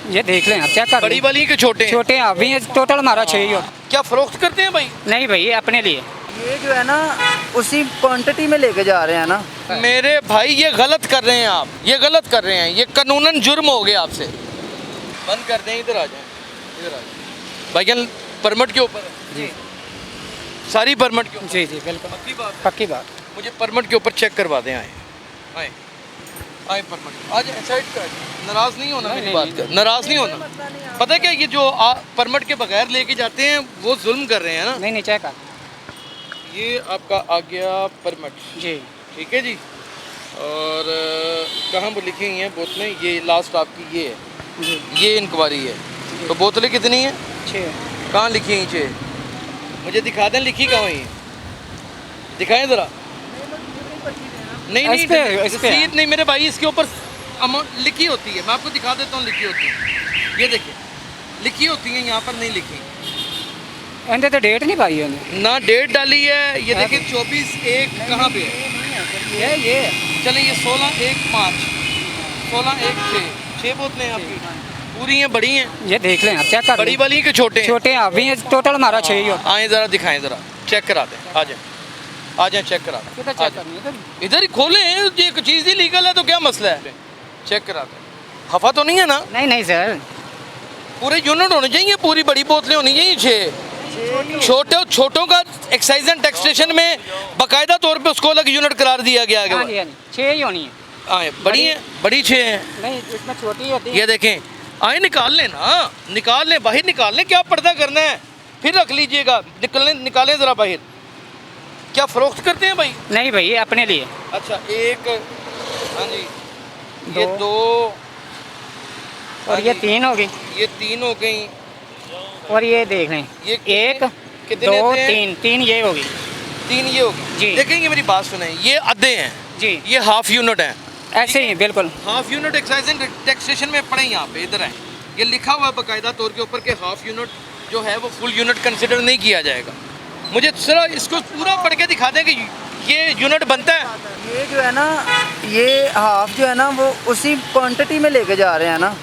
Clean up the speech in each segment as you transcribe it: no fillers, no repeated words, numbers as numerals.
ये देख लें आप, चेक कर बड़ी लें। वाली के छोटे हैं? छोटे हैं अभी, टोटल हमारा 6 ही हो। क्या फरोख्त करते हैं भाई? नहीं भाई, ये अपने लिए। ये जो है ना उसी क्वांटिटी में लेके जा रहे हैं ना। मेरे भाई ये गलत कर रहे हैं आप, ये गलत कर रहे हैं, ये कानूनन जुर्म हो गया आपसे। बंद कर दें, इधर आ जाएं, इधर आ जाएं। भाईजान परमिट के ऊपर है जी सारी, परमिट के ऊपर। जी जी बिल्कुल पक्की बात, पक्की बात। मुझे परमिट के ऊपर चेक करवा दें। आए आए आए परमिट आज साइड का। नाराज़ नहीं होना मेरी बात का, नाराज़ नहीं होना। पता है क्या, ये जो परमिट के बगैर लेके जाते हैं वो जुल्म कर रहे हैं ना। नहीं नहीं, चेक कर। ये आपका आ गया परमिट, जी ठीक है जी। और कहाँ वो लिखी हुई हैं बोतलें? ये लास्ट आपकी ये है, जी ये इंक्वायरी है। तो बोतलें कितनी हैं? 6। कहाँ लिखी हैं 6? मुझे दिखा दें, लिखी कहाँ हुई है, दिखाएं ज़रा। नहीं नहीं, इस पे रसीद नहीं मेरे भाई, इसके ऊपर अमाउंट लिखी होती है। मैं आपको दिखा देता हूँ, लिखी होती है। ये देखिए लिखी होती है, यहाँ पर नहीं लिखी। इनसे तो डेट नहीं पाई उन्हें। ना डेट डाली है। ये देखिए 24/1 कहाँ पे है? ये चलें ये 16/1/5, 16/1/6, 6 बोतलें हैं आपकी, पूरी हैं, बड़ी हैं? ये देख लें आप, चेक कर बड़ी लें। वाली के छोटे हैं? छोटे हैं अभी, टोटल हमारा 6 ही हो। आए ज़रा दिखाएं, ज़रा चेक करा दें। आ जाए आ जाए, चेक करा दें। किधर चेक करनी है? इधर ही खोलें, ये चीज़ ही लीगल है तो क्या मसला है? चेक करा दें। हफ़ा तो नहीं है ना? नहीं नहीं सर, पूरे यूनिट होने चाहिए, पूरी बड़ी बोतलें होनी चाहिए। 6 छोटों का एक्साइज एंड टैक्सेशन में बाकायदा तौर पे उसको अलग यूनिट करार दिया गया हाँ है। जी हाँ जी, 6 ही होनी है। आए बड़ी हैं, बड़ी 6 हैं। नहीं इसमें छोटी होती है। ये देखें, आए निकाल लें ना, निकाल लें बाहर, निकाल लें। क्या पर्दा करना है, फिर रख लीजिएगा। निकालें ज़रा बाहर। क्या फरोख्त करते हैं भाई? नहीं भाई, ये अपने लिए। अच्छा एक, हाँ जी, ये 2 और ये 3 हो गई, ये 3 हो गई। और ये देख लें, ये 1 कितने 2 थे? 3 ये होगी। 3 ये होगी जी। देखेंगे, मेरी बात सुने, ये अद्धे हैं, जी ये हाफ यूनिट है। ऐसे ही बिल्कुल। Half unit excise and taxation में पड़े, यहाँ पे इधर है, ये लिखा हुआ है बाकायदा तौर के ऊपर कि हाफ यूनिट जो है वो फुल यूनिट कंसिडर नहीं किया जाएगा। मुझे जरा इसको पूरा पढ़ के दिखा दें कि ये यूनिट बनता है। ये जो है ना, ये हाफ जो है ना वो उसी क्वांटिटी में लेके जा रहे हैं ना।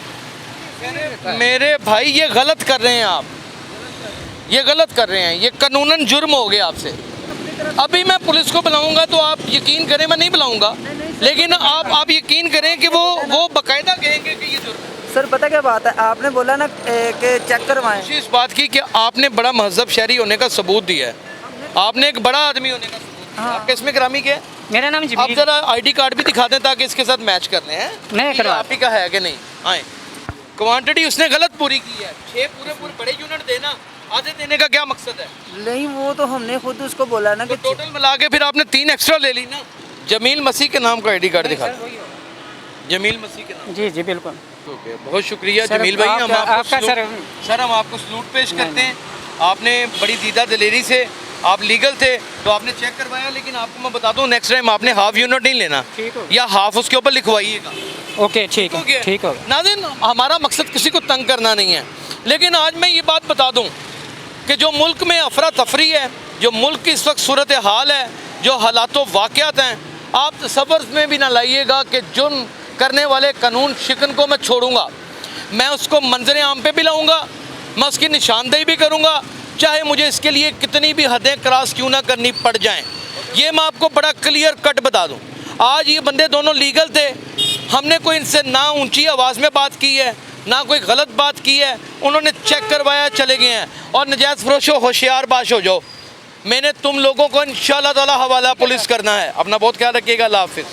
मेरे भाई ये गलत कर रहे हैं आप, ये गलत कर रहे हैं, ये कानूनन जुर्म हो गया आपसे। अभी मैं पुलिस को बुलाऊंगा तो आप यकीन करें, मैं नहीं बुलाऊंगा, लेकिन आप यकीन करें कि वो बाकायदा कहेंगे कि ये जुर्म है। सर पता क्या बात है, आपने बोला ना कि चेक करवाएं। इस बात की कि आपने बड़ा महजब शहरी होने का सबूत दिया है, आपने एक बड़ा आदमी होने का सबूत दिया। आप किसमें ग्रामी के? मेरा नाम आप जमील। जरा आईडी कार्ड भी दिखा दें ताकि इसके साथ मैच कर लें। हैं मैं कि करवा, आप ही का है कि नहीं? आए क्वांटिटी उसने गलत पूरी की है। 6 पूरे बड़े यूनिट देना, आधे देने का क्या मकसद है? नहीं वो तो हमने खुद उसको बोला ना तो कि टोटल मिला के फिर आपने 3 एक्स्ट्रा ले ली ना। जमील मसीह के नाम का आईडी कार्ड दिखा दें। जमील मसीह के नाम। जी जी बिल्कुल। ओके, बहुत शुक्रिया सर, जमील भाई। हम आपका आपको सर हम आपको सलूट पेश करते हैं। आपने बड़ी दीदा दिलेरी से, आप लीगल थे तो आपने चेक करवाया, लेकिन आपको मैं बता दूं नेक्स्ट टाइम आपने हाफ यूनिट नहीं लेना, ठीक हो या हाफ उसके ऊपर लिखवाइएगा। ओके ठीक है, ठीक हो। नाज़रीन, हमारा मकसद किसी को तंग करना नहीं है, लेकिन आज मैं ये बात बता दूं कि जो मुल्क में अफरा तफरी है, जो मुल्क की इस वक्त सूरत हाल है, जो हालात वाक़यात हैं, आप तसव्वुर में भी ना लाइएगा कि जुर्म करने वाले कानून शिकन को मैं छोड़ूंगा। मैं उसको मंजर आम पे भी लाऊंगा, मैं उसकी निशानदेही भी करूंगा, चाहे मुझे इसके लिए कितनी भी हदें क्रॉस क्यों ना करनी पड़ जाएं। ये मैं आपको बड़ा क्लियर कट बता दूं। आज ये बंदे दोनों लीगल थे, हमने कोई इनसे ना ऊंची आवाज़ में बात की है, ना कोई गलत बात की है। उन्होंने चेक करवाया, चले गए हैं। और नजायज़ फरोशो होशियार बाश हो जाओ। मैंने तुम लोगों को इंशाअल्लाह ताला हवाला पुलिस करना है। अपना बहुत ख्याल रखिएगा। अल्लाह हाफिज़।